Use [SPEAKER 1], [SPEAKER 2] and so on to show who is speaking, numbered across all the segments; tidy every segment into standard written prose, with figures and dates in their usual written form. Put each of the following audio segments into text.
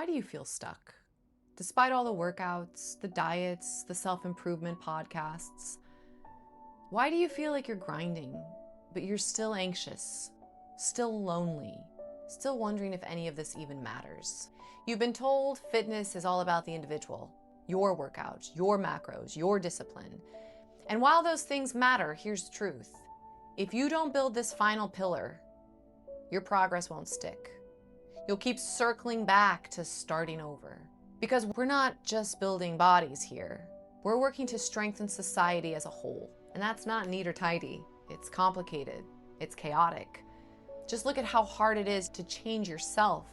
[SPEAKER 1] Why do you feel stuck? Despite all the workouts, the diets, the self-improvement podcasts, why do you feel like you're grinding, but you're still anxious, still lonely, still wondering if any of this even matters? You've been told fitness is all about the individual, your workouts, your macros, your discipline. And while those things matter, here's the truth. If you don't build this final pillar, your progress won't stick. You'll keep circling back to starting over. Because we're not just building bodies here. We're working to strengthen society as a whole. And that's not neat or tidy. It's complicated. It's chaotic. Just look at how hard it is to change yourself.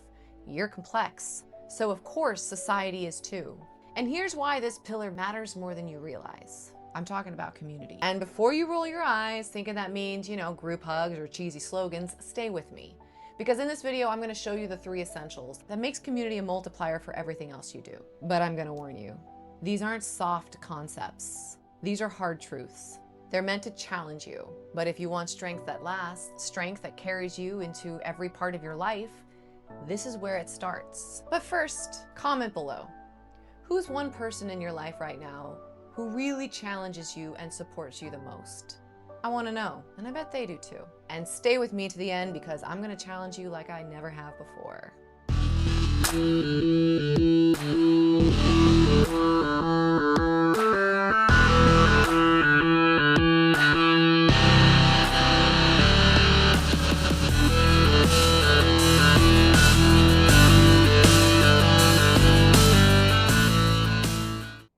[SPEAKER 1] You're complex. So of course, society is too. And here's why this pillar matters more than you realize. I'm talking about community. And before you roll your eyes thinking that means, group hugs or cheesy slogans, stay with me. Because in this video, I'm gonna show you the 3 essentials that makes community a multiplier for everything else you do. But I'm gonna warn you, these aren't soft concepts. These are hard truths. They're meant to challenge you. But if you want strength that lasts, strength that carries you into every part of your life, this is where it starts. But first, comment below. Who's one person in your life right now who really challenges you and supports you the most? I want to know, and I bet they do too. And stay with me to the end because I'm going to challenge you like I never have before.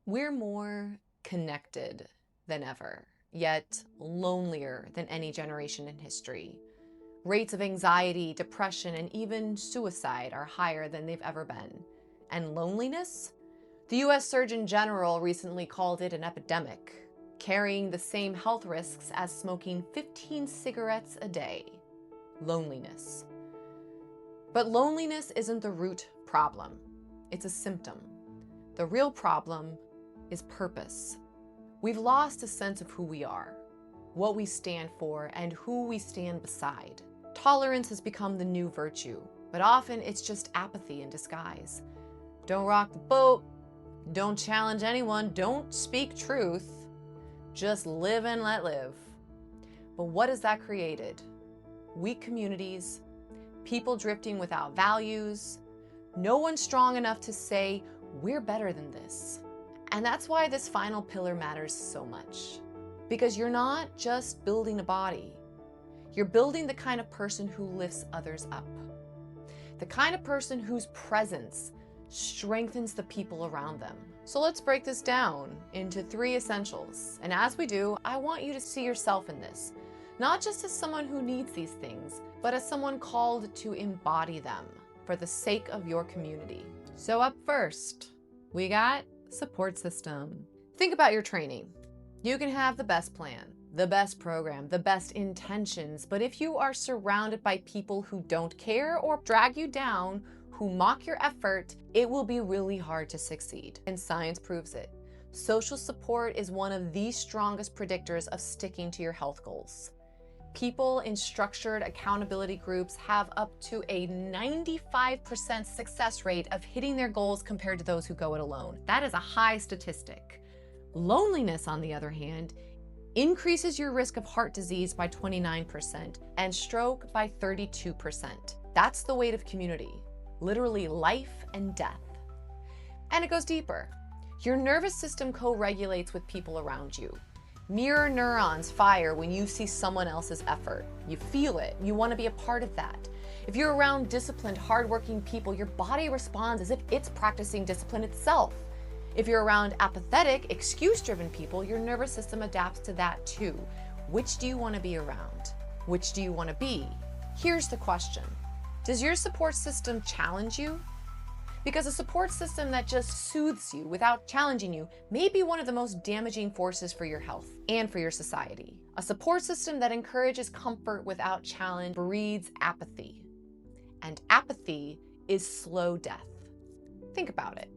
[SPEAKER 1] We're more connected than ever, yet lonelier than any generation in history. Rates of anxiety, depression, and even suicide are higher than they've ever been. And loneliness? The US Surgeon General recently called it an epidemic, carrying the same health risks as smoking 15 cigarettes a day. Loneliness. But loneliness isn't the root problem. It's a symptom. The real problem is purpose. We've lost a sense of who we are, what we stand for, and who we stand beside. Tolerance has become the new virtue, but often it's just apathy in disguise. Don't rock the boat, don't challenge anyone, don't speak truth, just live and let live. But what has that created? Weak communities, people drifting without values, no one strong enough to say, we're better than this. And that's why this final pillar matters so much. Because you're not just building a body. You're building the kind of person who lifts others up. The kind of person whose presence strengthens the people around them. So let's break this down into 3 essentials. And as we do, I want you to see yourself in this. Not just as someone who needs these things, but as someone called to embody them for the sake of your community. So up first, we got support system. Think about your training. You can have the best plan, the best program, the best intentions, but if you are surrounded by people who don't care or drag you down, who mock your effort, it will be really hard to succeed. And science proves it. Social support is one of the strongest predictors of sticking to your health goals. People in structured accountability groups have up to a 95% success rate of hitting their goals compared to those who go it alone. That is a high statistic. Loneliness, on the other hand, increases your risk of heart disease by 29% and stroke by 32%. That's the weight of community, literally life and death. And it goes deeper. Your nervous system co-regulates with people around you. Mirror neurons fire when you see someone else's effort. You feel it. You want to be a part of that. If you're around disciplined, hardworking people, your body responds as if it's practicing discipline itself. If you're around apathetic, excuse-driven people, your nervous system adapts to that too. Which do you want to be around? Which do you want to be? Here's the question. Does your support system challenge you? Because a support system that just soothes you without challenging you may be one of the most damaging forces for your health and for your society. A support system that encourages comfort without challenge breeds apathy. And apathy is slow death. Think about it.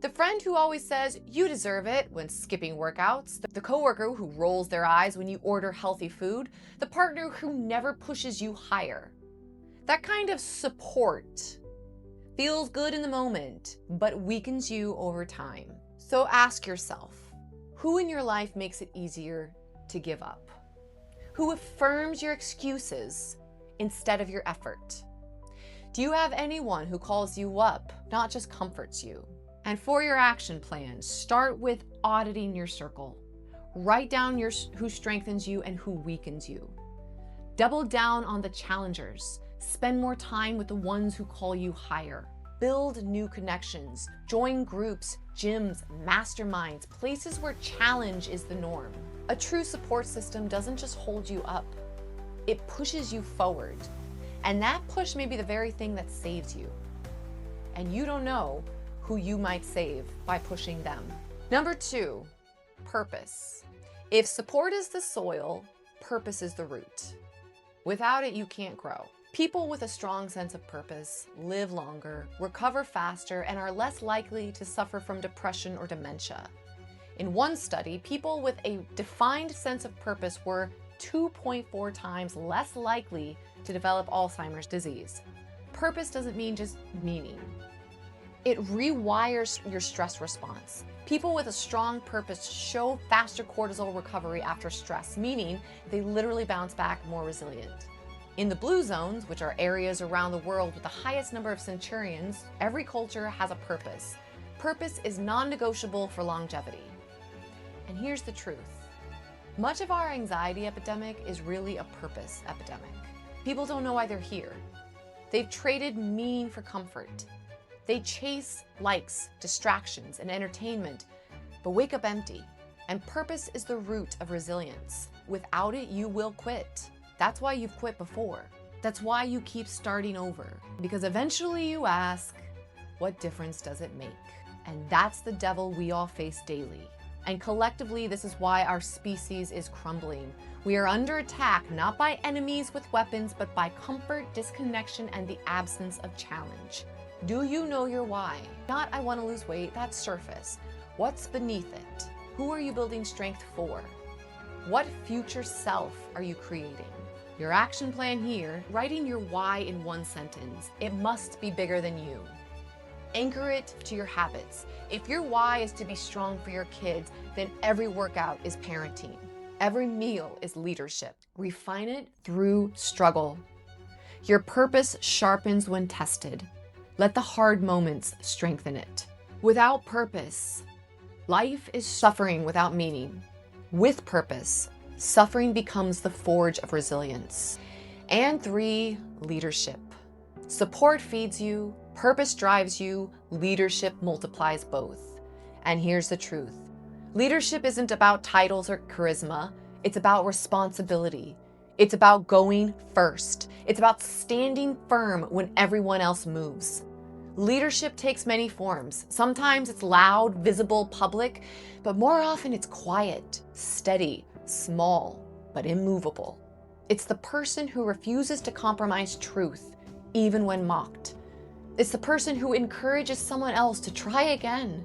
[SPEAKER 1] The friend who always says, you deserve it when skipping workouts, the coworker who rolls their eyes when you order healthy food, the partner who never pushes you higher. That kind of support feels good in the moment, but weakens you over time. So ask yourself, who in your life makes it easier to give up? Who affirms your excuses instead of your effort? Do you have anyone who calls you up, not just comforts you? And for your action plan, start with auditing your circle. Write down who strengthens you and who weakens you. Double down on the challengers. Spend more time with the ones who call you higher. Build new connections. Join groups, gyms, masterminds, places where challenge is the norm. A true support system doesn't just hold you up, it pushes you forward. And that push may be the very thing that saves you. And you don't know who you might save by pushing them. Number 2, purpose. If support is the soil, purpose is the root. Without it, you can't grow. People with a strong sense of purpose live longer, recover faster, and are less likely to suffer from depression or dementia. In one study, people with a defined sense of purpose were 2.4 times less likely to develop Alzheimer's disease. Purpose doesn't mean just meaning. It rewires your stress response. People with a strong purpose show faster cortisol recovery after stress, meaning they literally bounce back more resilient. In the blue zones, which are areas around the world with the highest number of centurions, every culture has a purpose. Purpose is non-negotiable for longevity. And here's the truth. Much of our anxiety epidemic is really a purpose epidemic. People don't know why they're here. They've traded meaning for comfort. They chase likes, distractions, and entertainment, but wake up empty. And purpose is the root of resilience. Without it, you will quit. That's why you've quit before. That's why you keep starting over. Because eventually you ask, what difference does it make? And that's the devil we all face daily. And collectively, this is why our species is crumbling. We are under attack, not by enemies with weapons, but by comfort, disconnection, and the absence of challenge. Do you know your why? Not, I want to lose weight, that's surface. What's beneath it? Who are you building strength for? What future self are you creating? Your action plan here, writing your why in one sentence. It must be bigger than you. Anchor it to your habits. If your why is to be strong for your kids, then every workout is parenting. Every meal is leadership. Refine it through struggle. Your purpose sharpens when tested. Let the hard moments strengthen it. Without purpose, life is suffering without meaning. With purpose, suffering becomes the forge of resilience. And 3, leadership. Support feeds you, purpose drives you, leadership multiplies both. And here's the truth. Leadership isn't about titles or charisma. It's about responsibility. It's about going first. It's about standing firm when everyone else moves. Leadership takes many forms. Sometimes it's loud, visible, public, but more often it's quiet, steady, small, but immovable. It's the person who refuses to compromise truth, even when mocked. It's the person who encourages someone else to try again.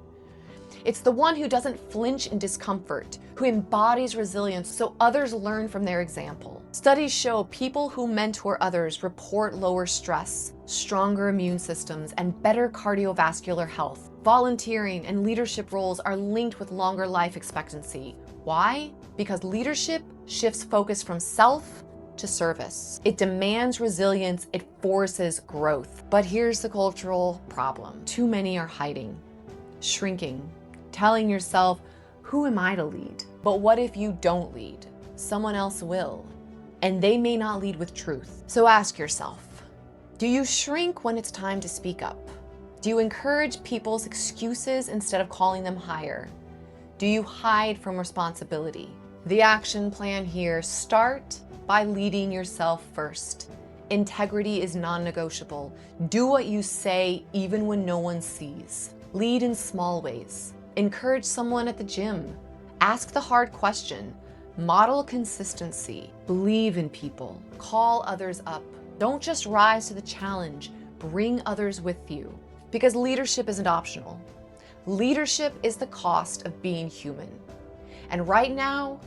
[SPEAKER 1] It's the one who doesn't flinch in discomfort, who embodies resilience so others learn from their example. Studies show people who mentor others report lower stress, stronger immune systems, and better cardiovascular health. Volunteering and leadership roles are linked with longer life expectancy. Why? Because leadership shifts focus from self to service. It demands resilience, it forces growth. But here's the cultural problem. Too many are hiding, shrinking, telling yourself, who am I to lead? But what if you don't lead? Someone else will, and they may not lead with truth. So ask yourself, do you shrink when it's time to speak up? Do you encourage people's excuses instead of calling them higher? Do you hide from responsibility? The action plan here, start by leading yourself first. Integrity is non-negotiable. Do what you say even when no one sees. Lead in small ways. Encourage someone at the gym. Ask the hard question. Model consistency. Believe in people. Call others up. Don't just rise to the challenge. Bring others with you. Because leadership isn't optional. Leadership is the cost of being human. And right now,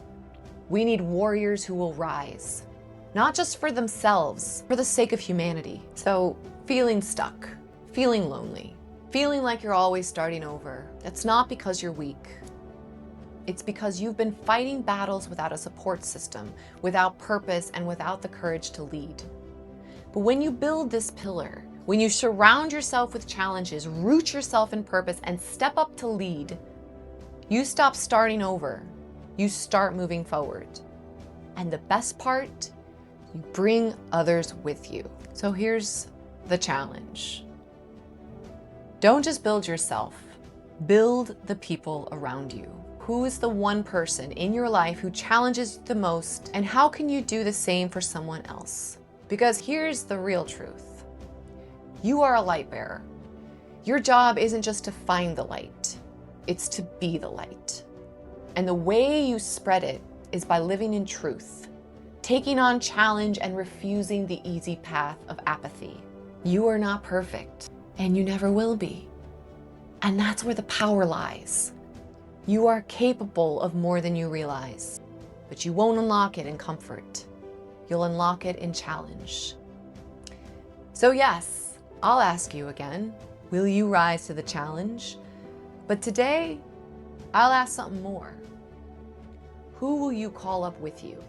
[SPEAKER 1] we need warriors who will rise. Not just for themselves, for the sake of humanity. So, feeling stuck, feeling lonely, feeling like you're always starting over, that's not because you're weak. It's because you've been fighting battles without a support system, without purpose, and without the courage to lead. But when you build this pillar, when you surround yourself with challenges, root yourself in purpose, and step up to lead, you stop starting over. You start moving forward. And the best part, you bring others with you. So here's the challenge. Don't just build yourself, build the people around you. Who is the one person in your life who challenges you the most, and how can you do the same for someone else? Because here's the real truth. You are a light bearer. Your job isn't just to find the light, it's to be the light. And the way you spread it is by living in truth, taking on challenge and refusing the easy path of apathy. You are not perfect, and you never will be. And that's where the power lies. You are capable of more than you realize, but you won't unlock it in comfort. You'll unlock it in challenge. So yes, I'll ask you again, will you rise to the challenge? But today, I'll ask something more. Who will you call up with you?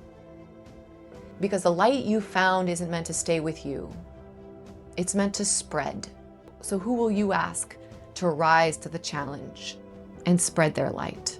[SPEAKER 1] Because the light you found isn't meant to stay with you. It's meant to spread. So who will you ask to rise to the challenge and spread their light?